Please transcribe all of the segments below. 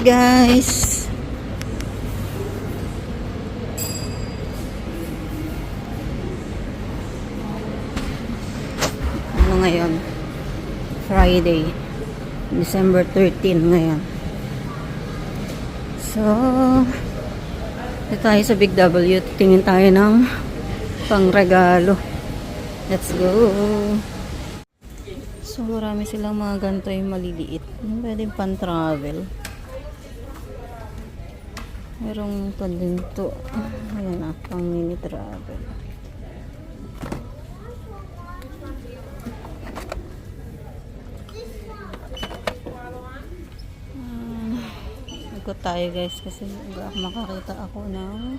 guys! Ano ngayon? Friday, December 13 ngayon. So, dito tayo sa Big W. Tingin tayo ng pangregalo. Let's go! So, marami silang mga ganito yung maliliit. Pwedeng pan-travel. Merong pa din to. Ayan na, pang mini travel. Ikot tayo guys kasi makakita ako ng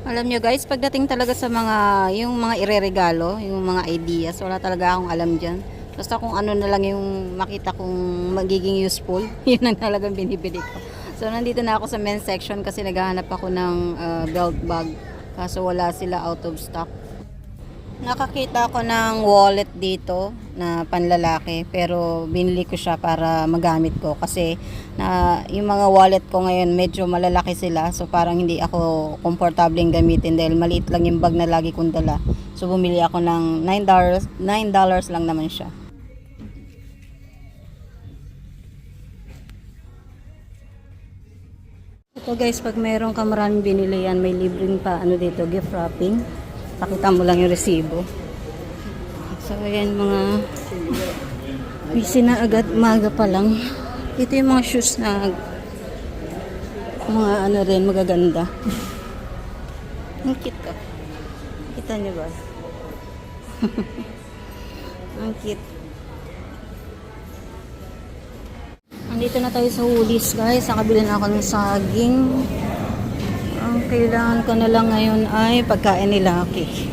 alam nyo guys, pagdating talaga sa mga, yung mga ireregalo, yung mga ideas, wala talaga akong alam dyan. Basta kung ano na lang yung makita kong magiging useful, yun ang talagang binibili ko. So, nandito na ako sa men's section kasi naghahanap ako ng belt bag. Kaso wala sila, out of stock. Nakakita ko ng wallet dito na panlalaki pero binili ko siya para magamit ko kasi yung mga wallet ko ngayon medyo malalaki sila, so parang hindi ako komportableng gamitin dahil maliit lang yung bag na lagi kong dala. So bumili ako ng $9 lang naman siya. Ito guys, pag mayroon ka maraming binili yan, may libreng pa ano dito, gift wrapping. Pakita mo lang yung resibo. So, ayan mga busy na agad, maga pa lang. Ito yung mga shoes na mga ano rin, magaganda. Ang cute ka. Kita nyo ba? Ang cute. Andito na tayo sa Woolies guys. Nakabili na ako ng saging. Ang kailangan ko na lang ngayon ay pagkain ni Lucky.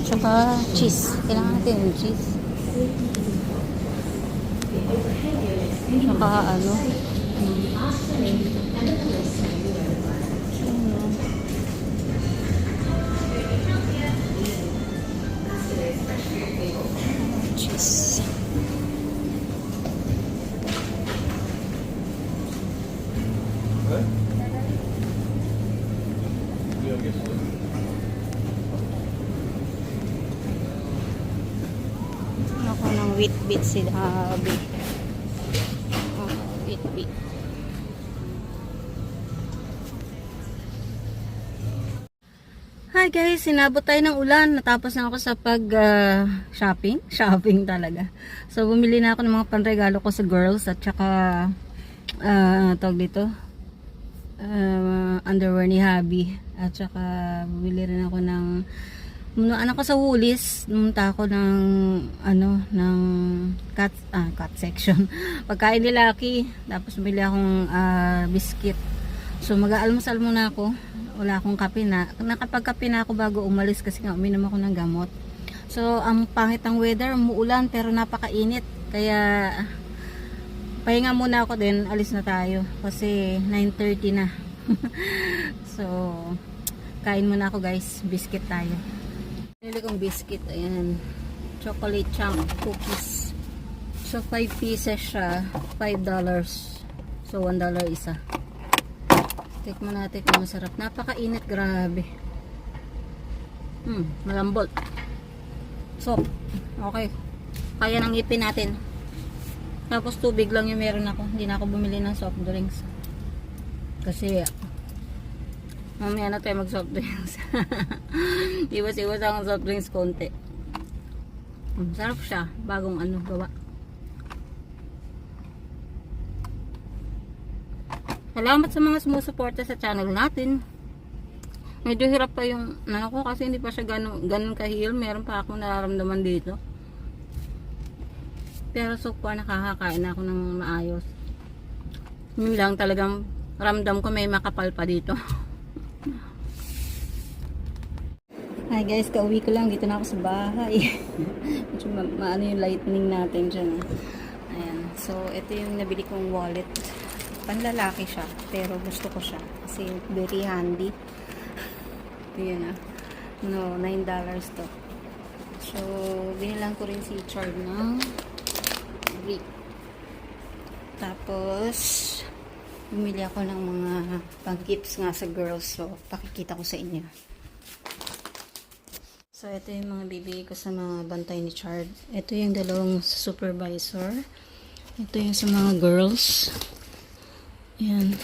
Tsaka cheese. Kailangan natin yung cheese. Tsaka ano. Cheese. Ako ng wheat bit si Abby. Wheat bit. Hi guys, sinabot tayo ng ulan. Natapos na ako sa shopping. Shopping talaga. So bumili na ako ng mga panregalo ko sa girls at saka tawag dito. Underwear ni Habi. At saka bumili rin ako ng anak ko sa Woolies, numunta ako ng ng cat section. Pagkain ni Lucky, tapos bumili akong biscuit. So mag-aalmusal muna ako. Wala akong kape na. Nakapagkape na ako bago umalis kasi nga uminom ako ng gamot. So ang pangit ng weather, umuulan pero napakainit. Kaya pahinga muna ako din, alis na tayo kasi 9:30 na. So kain muna ako guys, biscuit tayo. Pinili kong biscuit, ayan, chocolate chunk cookies. So 5 pieces siya, $5. So $1 isa. Tikman natin kung masarap. Napakainit, grabe. Malambot. So, okay. Kaya nang ipin natin. Tapos tubig lang yung meron ako. Hindi na ako bumili ng soft drinks. Kasi mamaya na tayo mag soft drinks. Iwas-iwas ang soft drinks konti. Sarap siya. Bagong gawa. Salamat sa mga sumusuporta sa channel natin. Medyo hirap pa yung ko kasi hindi pa siya ganun kahil. Meron pa akong nararamdaman dito. Pero so far nakakakain ako ng maayos. Yun lang talagang ramdam ko may makapal pa dito. Hi guys, kauwi ko lang. Dito na ako sa bahay. Medyo maano yung lightning natin dyan. Ayan. So, ito yung nabili kong wallet. Panlalaki siya, pero gusto ko siya kasi very handy. Ayan na. No, $9 to. So, binilang ko rin si Chard ng brick. Tapos, bumili ako ng mga pang-gifts nga sa girls. So, pakikita ko sa inyo. So, ito yung mga bibigay ko sa mga bantay ni Chard. Ito yung dalawang supervisor. Ito yung sa mga girls. Yan.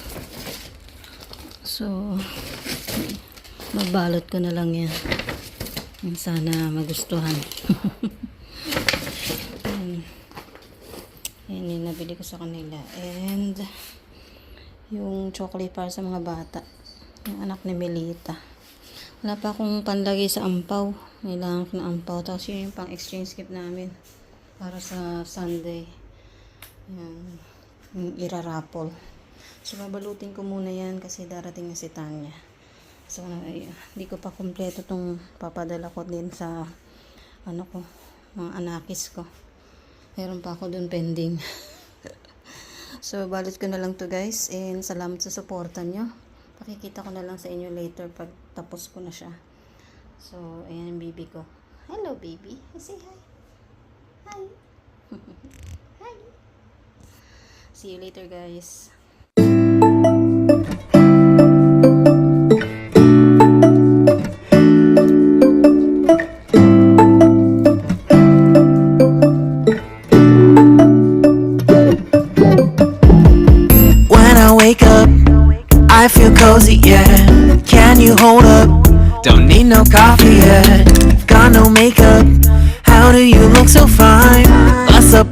So, mabalot ko na lang yan. Sana magustuhan. Yan yung nabili ko sa kanila. And, yung chocolate para sa mga bata. Yung anak ni Melita. Wala pa akong panlagay sa ampaw. Kailangan ko na ampaw. Tapos yun yung pang exchange gift namin. Para sa Sunday. Yan. Yung irarapol. So, babalutin ko muna yan kasi darating na si Tanya. So, hindi ko pa kumpleto itong papadala ko din sa ano ko, mga anakis ko. Meron pa ako dun pending. So, balot ko na lang to guys. And salamat sa suporta nyo. Pakikita ko na lang sa inyo later pag tapos ko na siya. So, ayan yung baby ko. Hello baby. Say hi. Hi. Hi. See you later guys. I feel cozy, yeah. Can you hold up? Don't need no coffee yet. Got no makeup. How do you look so fine? Bust up,